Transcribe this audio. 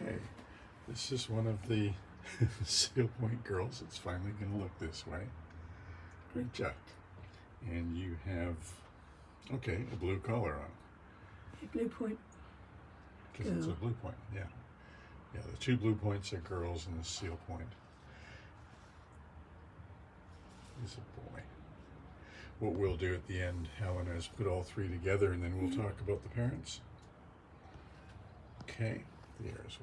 Okay, this is one of the Seal Point girls. It's finally going to look this way. Great job. And you have, okay, a blue collar on. A blue point. Because it's a blue point, yeah. Yeah, the two blue points are girls and the seal point is a boy. What we'll do at the end, Helen, is put all three together and then we'll talk about the parents. Okay, there's